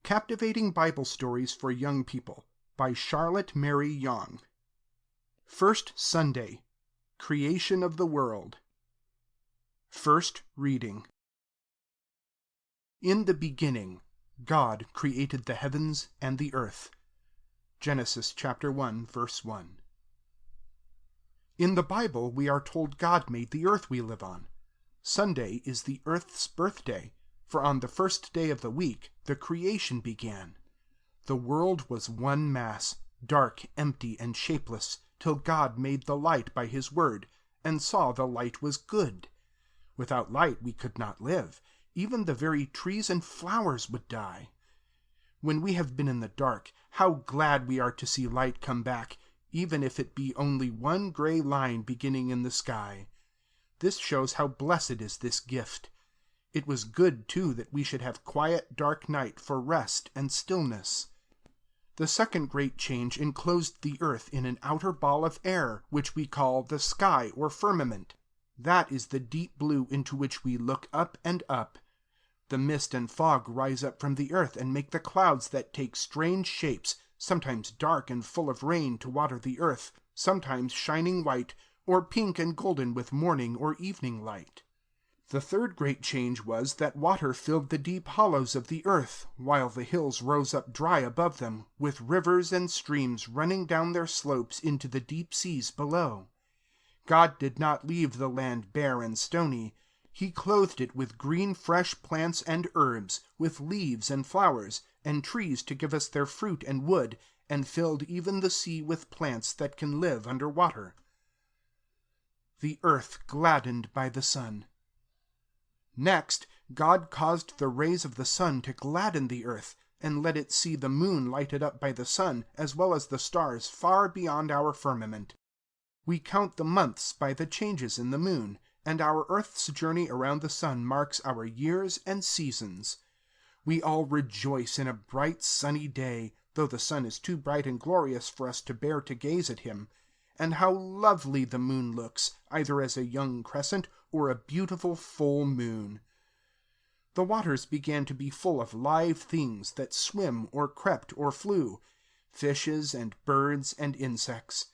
Captivating Bible Stories for Young People by Charlotte Mary Yonge. First Sunday, Creation of the World. First Reading. In the beginning, God created the heavens and the earth. Genesis chapter 1, verse 1. In the Bible, we are told God made the earth we live on. Sunday is the earth's birthday, for on the first day of the week, the creation began. The world was one mass, dark, empty, and shapeless, till God made the light by his word, and saw the light was good. Without light we could not live. Even the very trees and flowers would die. When we have been in the dark, how glad we are to see light come back, even if it be only one gray line beginning in the sky. This shows how blessed is this gift. It was good, too, that we should have quiet, dark night for rest and stillness. The second great change enclosed the earth in an outer ball of air, which we call the sky or firmament. That is the deep blue into which we look up and up. The mist and fog rise up from the earth and make the clouds that take strange shapes, sometimes dark and full of rain to water the earth, sometimes shining white, or pink and golden with morning or evening light. The third great change was that water filled the deep hollows of the earth, while the hills rose up dry above them, with rivers and streams running down their slopes into the deep seas below. God did not leave the land bare and stony. He clothed it with green fresh plants and herbs, with leaves and flowers, and trees to give us their fruit and wood, and filled even the sea with plants that can live under water. The earth gladdened by the sun. Next, God caused the rays of the sun to gladden the earth, and let it see the moon lighted up by the sun, as well as the stars far beyond our firmament. We count the months by the changes in the moon, and our earth's journey around the sun marks our years and seasons. We all rejoice in a bright sunny day, though the sun is too bright and glorious for us to bear to gaze at him. And how lovely the moon looks, either as a young crescent or a beautiful full moon. The waters began to be full of live things that swim or crept or flew, fishes and birds and insects.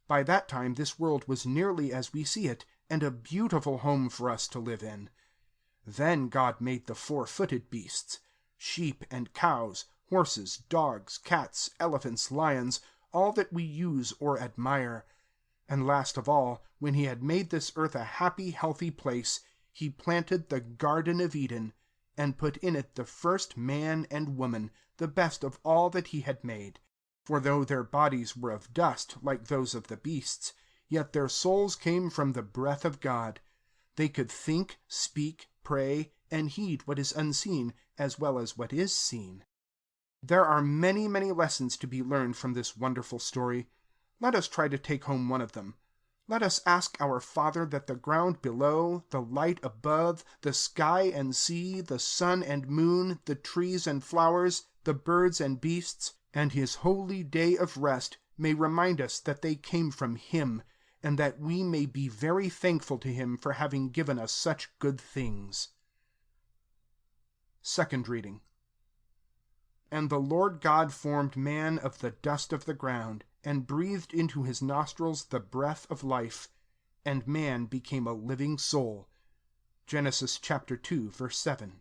By that time this world was nearly as we see it, and a beautiful home for us to live in. Then God made the four-footed beasts, sheep and cows, horses, dogs, cats, elephants, lions, all that we use or admire. And last of all, when he had made this earth a happy, healthy place, he planted the Garden of Eden, and put in it the first man and woman, the best of all that he had made. For though their bodies were of dust, like those of the beasts, yet their souls came from the breath of God. They could think, speak, pray, and heed what is unseen, as well as what is seen. There are many, many lessons to be learned from this wonderful story. Let us try to take home one of them. Let us ask our Father that the ground below, the light above, the sky and sea, the sun and moon, the trees and flowers, the birds and beasts, and his holy day of rest may remind us that they came from him, and that we may be very thankful to him for having given us such good things. Second reading. And the Lord God formed man of the dust of the ground, and breathed into his nostrils the breath of life, and man became a living soul. Genesis chapter 2, verse 7.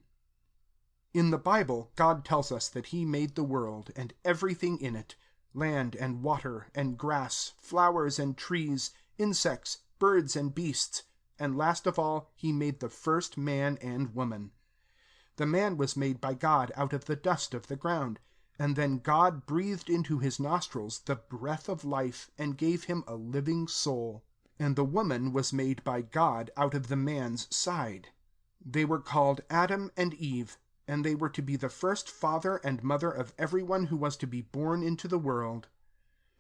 In the Bible, God tells us that he made the world and everything in it, land and water and grass, flowers and trees, insects, birds and beasts, and last of all, he made the first man and woman. The man was made by God out of the dust of the ground, and then God breathed into his nostrils the breath of life and gave him a living soul. And the woman was made by God out of the man's side. They were called Adam and Eve, and they were to be the first father and mother of everyone who was to be born into the world.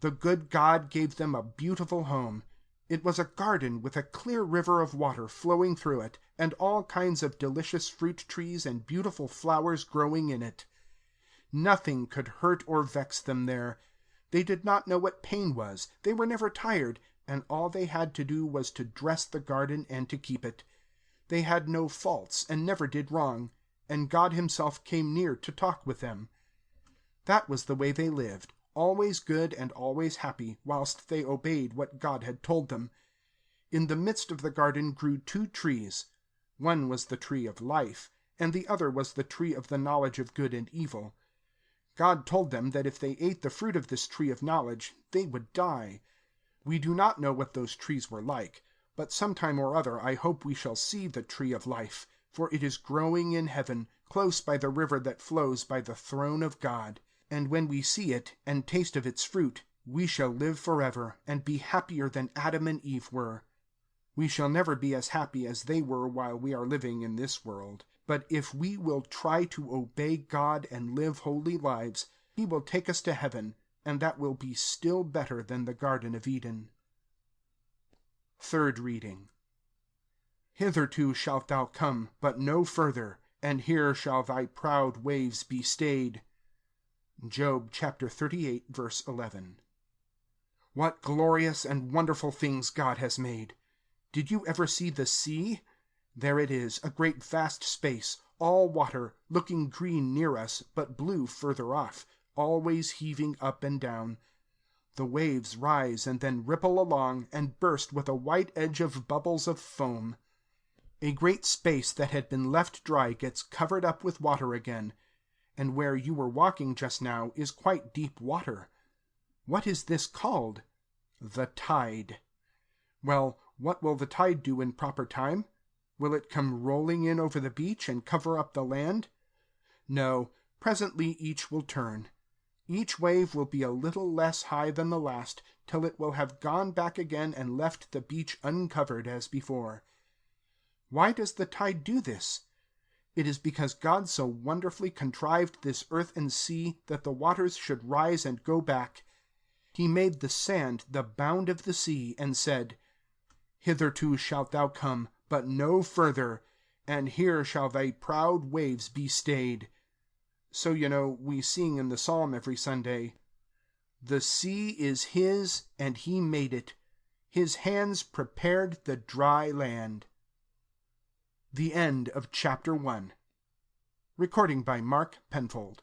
The good God gave them a beautiful home. It was a garden with a clear river of water flowing through it, and all kinds of delicious fruit trees and beautiful flowers growing in it. Nothing could hurt or vex them there. They did not know what pain was. They were never tired, and all they had to do was to dress the garden and to keep it. They had no faults and never did wrong, and God himself came near to talk with them. That was the way they lived, always good and always happy, whilst they obeyed what God had told them. In the midst of the garden grew 2 trees. One was the tree of life, and the other was the tree of the knowledge of good and evil. God told them that if they ate the fruit of this tree of knowledge, they would die. We do not know what those trees were like, but sometime or other I hope we shall see the tree of life, for it is growing in heaven, close by the river that flows by the throne of God. And when we see it, and taste of its fruit, we shall live forever, and be happier than Adam and Eve were. We shall never be as happy as they were while we are living in this world. But if we will try to obey God and live holy lives, he will take us to heaven, and that will be still better than the Garden of Eden. Third reading. Hitherto shalt thou come, but no further, and here shall thy proud waves be stayed. Job chapter 38, verse 11. What glorious and wonderful things God has made! Did you ever see the sea? There it is, a great vast space, all water, looking green near us, but blue further off, always heaving up and down. The waves rise and then ripple along, and burst with a white edge of bubbles of foam. A great space that had been left dry gets covered up with water again, and where you were walking just now is quite deep water. What is this called? The tide. Well, what will the tide do in proper time? Will it come rolling in over the beach and cover up the land? No, presently each will turn. Each wave will be a little less high than the last, till it will have gone back again and left the beach uncovered as before. Why does the tide do this? It is because God so wonderfully contrived this earth and sea that the waters should rise and go back. He made the sand the bound of the sea, and said, Hitherto shalt thou come, but no further, and here shall thy proud waves be stayed. So, we sing in the psalm every Sunday, The sea is his, and he made it. His hands prepared the dry land. The end of chapter 1. Recording by Mark Penfold.